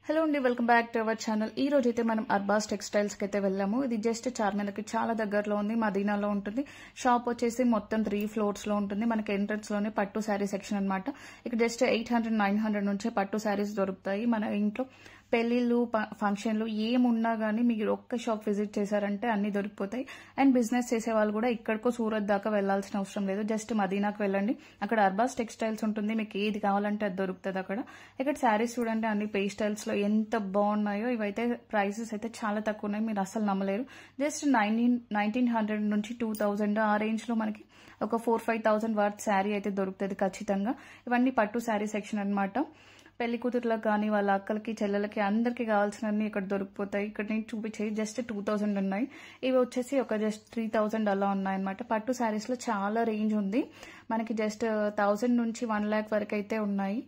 Hello అండి, welcome back to our channel. ఈ రోజు అయితే మనం అర్బాస్ టెక్స్టైల్స్ కి అయితే వెళ్ళాము. ఇది జస్ట్ చార్మినార్కి చాలా దగ్గరలో ఉంది, మదీనాలో ఉంటుంది. షాప్ వచ్చేసి మొత్తం 3 floors లో ఉంటుంది. మనకి ఎంట్రన్స్ లోనే పట్టు శారీ సెక్షన్ అన్నమాట. ఇక్కడ జస్ట్ 800-900 నుంచే పట్టు శారీస్ దొరుకుతాయి. మన ఇంట్లో పెళ్లిళ్ళు, ఫంక్షన్లు ఏమున్నా గానీ మీరు ఒక్క షాప్ విజిట్ చేశారంటే అన్ని దొరికిపోతాయి. అండ్ బిజినెస్ చేసే వాళ్ళు కూడా ఇక్కడికో సూరత్ దాకా వెళ్లాల్సిన అవసరం లేదు. జస్ట్ మదీనాకు వెళ్ళండి, అక్కడ అర్బాస్ టెక్స్టైల్స్ ఉంటుంది. మీకు ఏది కావాలంటే అది దొరుకుతుంది అక్కడ. ఇక్కడ శారీస్ చూడండి, అన్ని పేస్టైల్స్ లో ఎంత బాగున్నాయో. ఇవైతే ప్రైసెస్ అయితే చాలా తక్కువ ఉన్నాయి, మీరు అసలు నమ్మలేరు. జస్ట్ 1900 నుంచి 2000 ఆ రేంజ్ లో మనకి ఒక 4-5,000 వర్త్ శారీ అయితే దొరుకుతుంది ఖచ్చితంగా. ఇవన్నీ పట్టు శారీ సెక్షన్ అన్నమాట. పెళ్లి కూతురులకు కానీ వాళ్ళ అక్కలకి, చెల్లెలకి అందరికి కావాల్సినవన్నీ ఇక్కడ దొరికిపోతాయి. ఇక్కడ నేను చూపించేవి జస్ట్ 2000 ఉన్నాయి. ఇవి వచ్చేసి ఒక జస్ట్ 3000 అలా ఉన్నాయన్నమాట. పట్టు శారీస్ లో చాలా రేంజ్ ఉంది. మనకి జస్ట్ 1000 నుంచి 1 lakh వరకు అయితే ఉన్నాయి.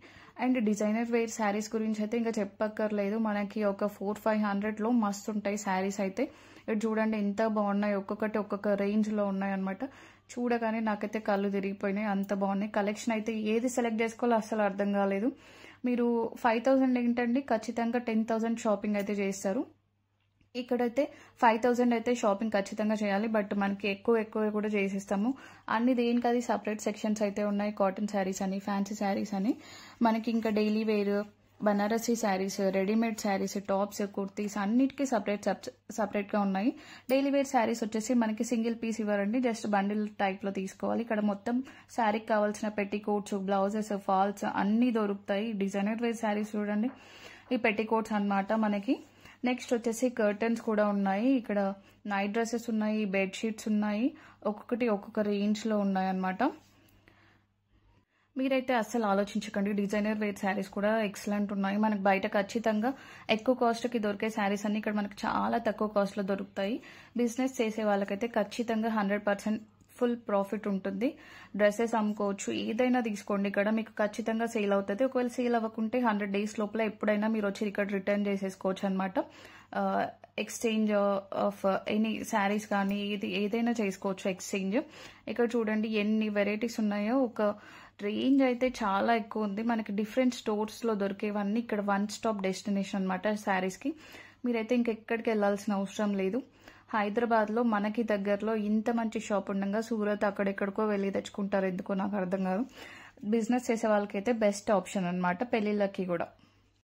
అండ్ డిజైనర్ వేర్ శారీస్ గురించి అయితే ఇంకా చెప్పక్కర్లేదు. మనకి ఒక 400-500 లో మస్తు ఉంటాయి శారీస్ అయితే. ఇక్కడ చూడండి ఎంత బాగున్నాయి, ఒక్కొక్కటి ఒక్కొక్క రేంజ్ లో ఉన్నాయి అనమాట. చూడగానే నాకైతే కళ్ళు తిరిగిపోయినాయి, అంత బాగున్నాయి. కలెక్షన్ అయితే ఏది సెలెక్ట్ చేసుకోవాలో అసలు అర్థం కాలేదు. మీరు 5000 ఏంటండి, ఖచ్చితంగా 10,000 షాపింగ్ అయితే చేస్తారు. ఇక్కడైతే 5000 అయితే షాపింగ్ ఖచ్చితంగా చేయాలి. బట్ మనకి ఎక్కువ కూడా చేసిస్తాము. అన్ని దేనికది సపరేట్ సెక్షన్స్ అయితే ఉన్నాయి. కాటన్ శారీస్ అని, ఫ్యాన్సీ శారీస్ అని, మనకి ఇంకా daily wear, Banarasi saris, readymade saris, tops, kurtis అన్నిటికీ సపరేట్ గా ఉన్నాయి. డైలీ వేర్ శారీస్ వచ్చేసి మనకి సింగిల్ పీస్ ఇవ్వరండి, జస్ట్ బండిల్ టైప్ లో తీసుకోవాలి. ఇక్కడ మొత్తం శారీకి కావాల్సిన పెట్టికోట్స్, బ్లౌజెస్, ఫాల్స్ అన్ని దొరుకుతాయి. డిజైనర్ వేర్ శారీస్ చూడండి, ఈ పెట్టికోట్స్ అన్నమాట మనకి. నెక్స్ట్ వచ్చేసి కర్టన్స్ కూడా ఉన్నాయి. ఇక్కడ నైట్ డ్రెస్సెస్ ఉన్నాయి, బెడ్షీట్స్ ఉన్నాయి. ఒక్కొక్కటి ఒక్కొక్క రేంజ్ లో ఉన్నాయి అన్నమాట. మీరైతే అస్సలు ఆలోచించకండి, డిజైనర్ వేర్ శారీస్ కూడా ఎక్సలెంట్ ఉన్నాయి. మనకు బయట ఖచ్చితంగా ఎక్కువ కాస్ట్ కి దొరికే శారీస్ అన్ని ఇక్కడ మనకు చాలా తక్కువ కాస్ట్ లో దొరుకుతాయి. బిజినెస్ చేసే వాళ్ళకైతే ఖచ్చితంగా 100% ఫుల్ ప్రాఫిట్ ఉంటుంది. డ్రెస్సెస్ అమ్ముకోవచ్చు, ఏదైనా తీసుకోండి, ఇక్కడ మీకు ఖచ్చితంగా సేల్ అవుతుంది. ఒకవేళ సేల్ అవ్వకుంటే 100 days లోపల ఎప్పుడైనా మీరు వచ్చి ఇక్కడ రిటర్న్ చేసేసుకోవచ్చు అనమాట. ఎక్స్చేంజ్ ఆఫ్ ఎనీ శారీస్ కానీ ఏదైనా చేసుకోవచ్చు ఎక్స్చేంజ్. ఇక్కడ చూడండి ఎన్ని వెరైటీస్ ఉన్నాయో. ఒక రేంజ్ అయితే చాలా ఎక్కువ ఉంది. మనకి డిఫరెంట్ స్టోర్స్ లో దొరికేవన్నీ ఇక్కడ వన్ స్టాప్ డెస్టినేషన్ అనమాట శారీస్ కి. మీరైతే ఇంకెక్కడికి వెళ్లాల్సిన అవసరం లేదు. హైదరాబాద్ లో మనకి దగ్గరలో ఇంత మంచి షాప్ ఉండగా సూరత్ అక్కడెక్కడికో వెళ్ళి తెచ్చుకుంటారు, ఎందుకో నాకు అర్థం కాదు. బిజినెస్ చేసే వాళ్ళకైతే బెస్ట్ ఆప్షన్ అనమాట, పెళ్లిళ్ళకి కూడా.